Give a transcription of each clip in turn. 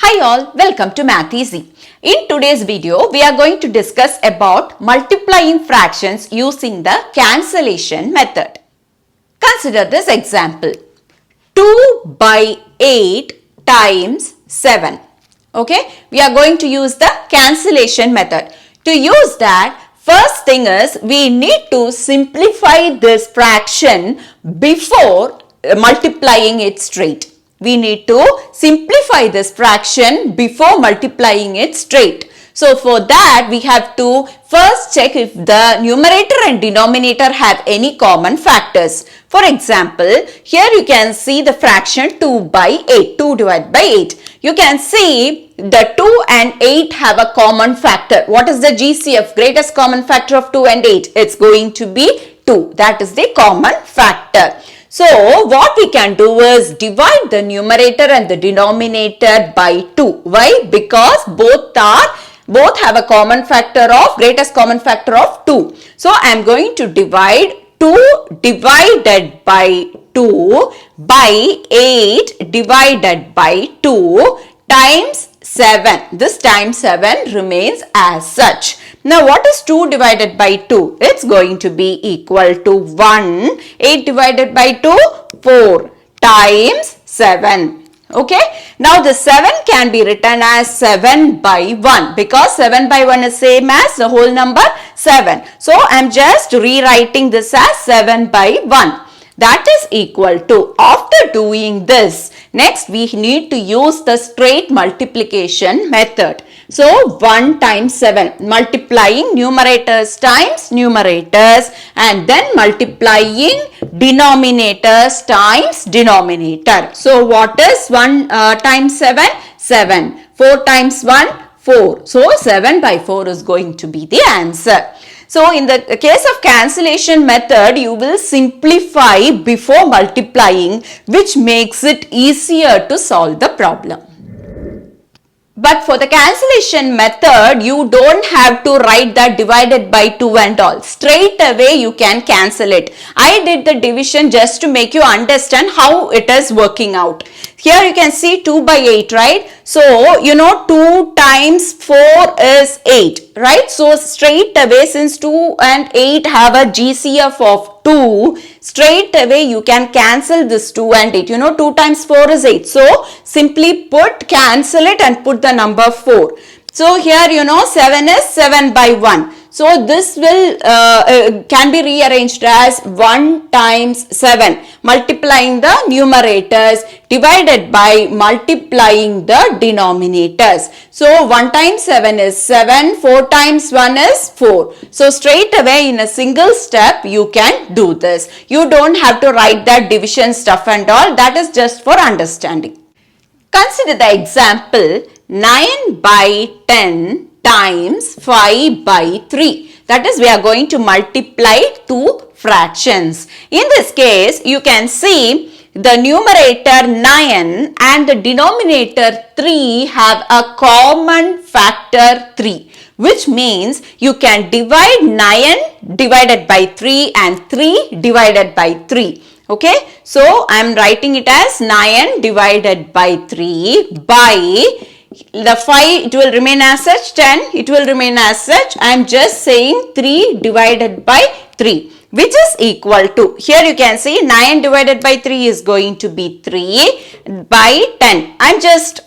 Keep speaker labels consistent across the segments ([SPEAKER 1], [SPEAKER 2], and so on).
[SPEAKER 1] Hi all, welcome to Math Easy. In today's video, we are going to discuss about multiplying fractions using the cancellation method. Consider this example. 2 by 8 times 7. Okay, we are going to use the cancellation method. To use that, first thing is we need to simplify this fraction before multiplying it straight. We need to simplify this fraction before multiplying it straight. So for that we have to first check if the numerator and denominator have any common factors. For example, here you can see the fraction 2 by 8, 2 divided by 8. You can see the 2 and 8 have a common factor. What is the GCF, greatest common factor of 2 and 8? It's going to be 2. That is the common factor. So what we can do is divide the numerator and the denominator by 2. Why? Because both have a common factor of greatest common factor of 2. So I am going to divide 2 divided by 2 by 8 divided by 2 times 7. This times 7 remains as such. Now what is 2 divided by 2? It's going to be equal to 1. 8 divided by 2, 4 times 7. Okay. Now the 7 can be written as 7 by 1 because 7 by 1 is same as the whole number 7. So I am just rewriting this as 7 by 1. That is equal to, after doing this, next we need to use the straight multiplication method. So 1 times 7, multiplying numerators times numerators and then multiplying denominators times denominator. So what is 1 times 7? 7. 4 times 1? 4. So 7 by 4 is going to be the answer. So in the case of cancellation method, you will simplify before multiplying, which makes it easier to solve the problem. But for the cancellation method, you don't have to write that divided by 2 and all. Straight away you can cancel it. I did the division just to make you understand how it is working out. Here you can see 2 by 8, right? So, 2 times 4 is 8, right? So, straight away since 2 and 8 have a GCF of 2, straight away you can cancel this 2 and 8. 2 times 4 is 8. So, simply cancel it and put the number 4. So, here 7 is 7 by 1. So, this will can be rearranged as 1 times 7, multiplying the numerators divided by multiplying the denominators. So, 1 times 7 is 7, 4 times 1 is 4. So, straight away in a single step you can do this. You don't have to write that division stuff and all. That is just for understanding. Consider the example 9 by 10 times 5 by 3. That is, we are going to multiply two fractions. In this case, you can see the numerator 9 and the denominator 3 have a common factor 3. Which means you can divide 9 divided by 3 and 3 divided by 3. Okay, so I am writing it as 9 divided by 3 by the 5, it will remain as such, 10, it will remain as such. I am just saying 3 divided by 3, which is equal to, here you can see 9 divided by 3 is going to be 3 by 10. I am just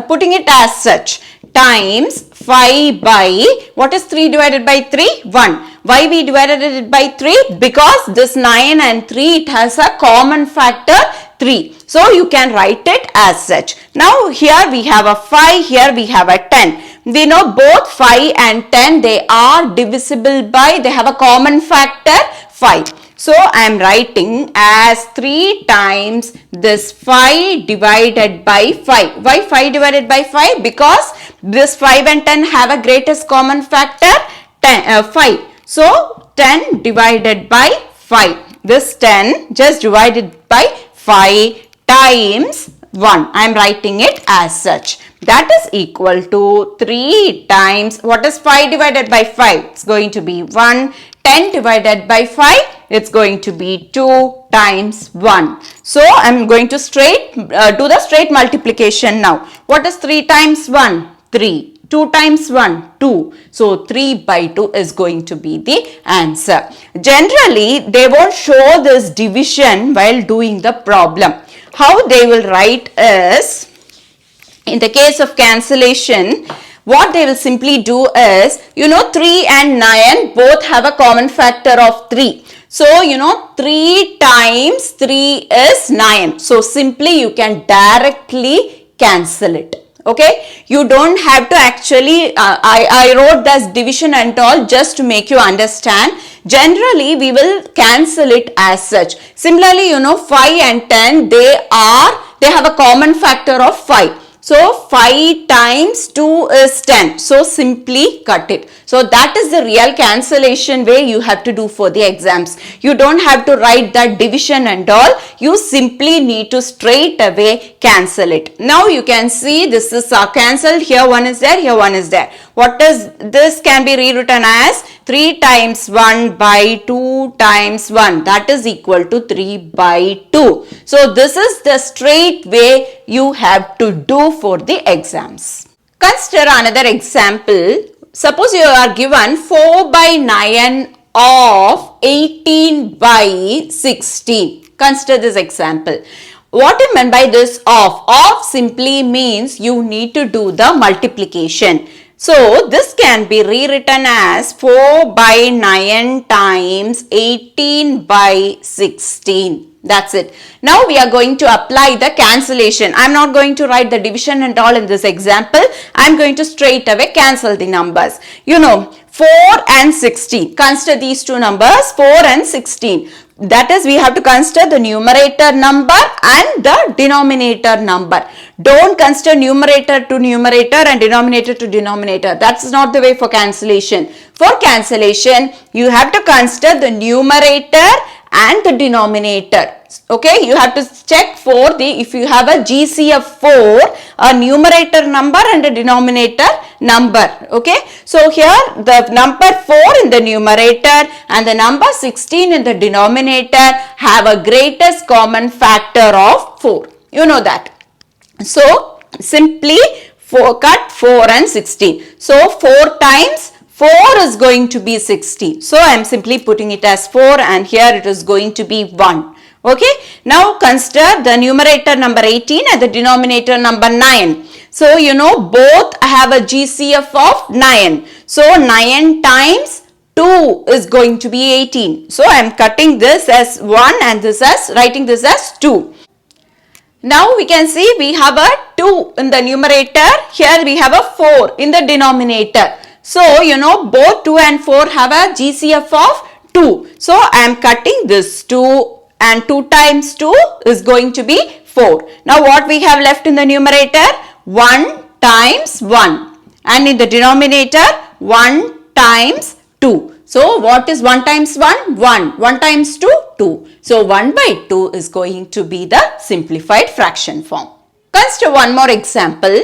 [SPEAKER 1] putting it as such, times 5 by, what is 3 divided by 3? 1. Why we divided it by 3? Because this 9 and 3, it has a common factor 3. So you can write it as such. Now here we have a 5, here we have a 10. We know both 5 and 10, they are divisible by, they have a common factor 5. So I am writing as 3 times this 5 divided by 5. Why 5 divided by 5? Because this 5 and 10 have a greatest common factor 5. So 10 divided by 5. This 10 just divided by 5 times 1. I am writing it as such. That is equal to 3 times, what is 5 divided by 5? It's going to be 1 10 divided by 5, it's going to be 2 times 1. So I'm going to do the straight multiplication now. What is 3 times 1? 3. 2 times 1, 2. So 3 by 2 is going to be the answer. Generally, they won't show this division while doing the problem. How they will write is, in the case of cancellation, what they will simply do is, 3 and 9 both have a common factor of 3. So, 3 times 3 is 9. So, simply you can directly cancel it. Okay, you don't have to actually, I wrote this division and all just to make you understand. Generally, we will cancel it as such. Similarly, 5 and 10, they have a common factor of 5. So, 5 times 2 is 10. So, simply cut it. So, that is the real cancellation way you have to do for the exams. You don't have to write that division and all. You simply need to straight away cancel it. Now, you can see this is cancelled. Here one is there, here one is there. What is this can be rewritten as 3 times 1 by 2 times 1. That is equal to 3 by 2. So, this is the straight way you have to do for the exams. Consider another example. Suppose you are given 4 by 9 of 18 by 16. Consider this example. What you mean by this of? Of simply means you need to do the multiplication. So, this can be rewritten as 4 by 9 times 18 by 16. That's it. Now, we are going to apply the cancellation. I am not going to write the division and all in this example. I am going to straight away cancel the numbers. 4 and 16. Consider these two numbers, 4 and 16. That is, we have to consider the numerator number and the denominator number. Don't consider numerator to numerator and denominator to denominator. That's not the way for cancellation. For cancellation, you have to consider the numerator and the denominator. Okay, you have to check for if you have a GCF 4, a numerator number and a denominator number. Okay, so here the number 4 in the numerator and the number 16 in the denominator have a greatest common factor of 4. You know that. So, simply cut 4 and 16. So, 4 times 4 is going to be 16. So, I am simply putting it as 4 and here it is going to be 1. Okay. Now, consider the numerator number 18 and the denominator number 9. So, both have a GCF of 9. So, 9 times 2 is going to be 18. So, I am cutting this as 1 and writing this as 2. Now, we can see we have a 2 in the numerator. Here we have a 4 in the denominator. So, both 2 and 4 have a GCF of 2. So, I am cutting this 2 and 2 times 2 is going to be 4. Now, what we have left in the numerator? 1 times 1. And in the denominator, 1 times 2. So, what is 1 times 1? 1. 1 times 2? 2. So, 1 by 2 is going to be the simplified fraction form. Consider one more example.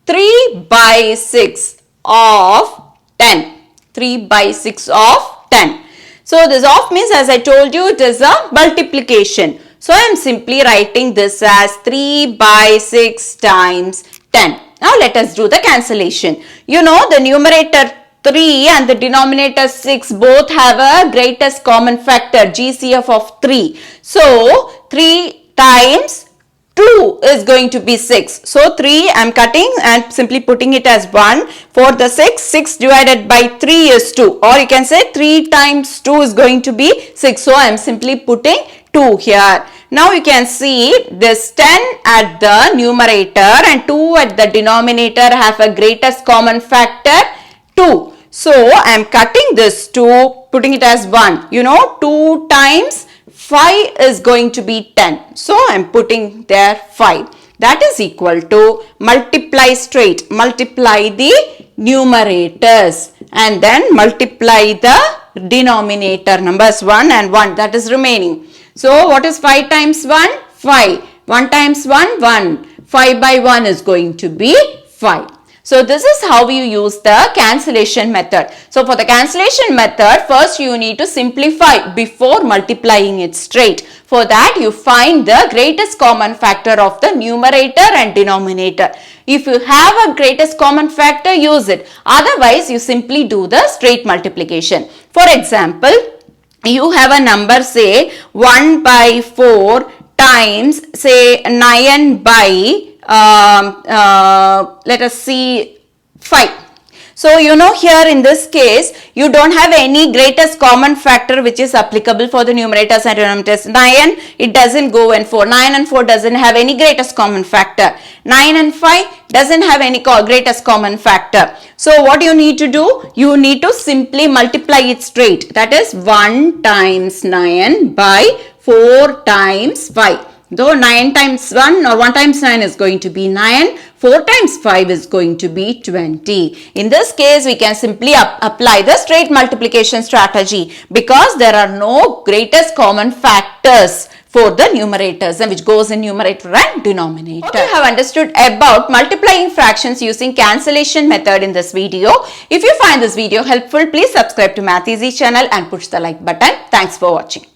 [SPEAKER 1] 3 by 6 of 10. 3 by 6 of 10. So, this of means, as I told you, it is a multiplication. So, I am simply writing this as 3 by 6 times 10. Now, let us do the cancellation. The numerator 3 and the denominator 6 both have a greatest common factor, GCF of 3. So, 3 times 2 is going to be 6. So, 3 I am cutting and simply putting it as 1. For the 6 divided by 3 is 2. Or you can say 3 times 2 is going to be 6. So, I am simply putting 2 here. Now, you can see this 10 at the numerator and 2 at the denominator have a greatest common factor 2. So, I am cutting this 2, putting it as 1. 2 times 5 is going to be 10. So, I am putting there 5. That is equal to multiply straight. Multiply the numerators and then multiply the denominator numbers 1 and 1 that is remaining. So, what is 5 times 1? 5. 1 times 1? 1. 5 by 1 is going to be 5. So this is how you use the cancellation method. So for the cancellation method, first you need to simplify before multiplying it straight. For that you find the greatest common factor of the numerator and denominator. If you have a greatest common factor, use it. Otherwise you simply do the straight multiplication. For example, you have a number say 1 by 4 times say 9 by let us see 5. So you know here in this case you don't have any greatest common factor which is applicable for the numerators and denominators. 9 it doesn't go in 4. 9 and 4 doesn't have any greatest common factor. 9 and 5 doesn't have any greatest common factor. So what you need to do? You need to simply multiply it straight. That is 1 times 9 by 4 times 5. Though 9 times 1 or 1 times 9 is going to be 9, 4 times 5 is going to be 20. In this case, we can simply apply the straight multiplication strategy because there are no greatest common factors for the numerators and which goes in numerator and denominator. Hope you have understood about multiplying fractions using cancellation method in this video. If you find this video helpful, please subscribe to Math Easy channel and push the like button. Thanks for watching.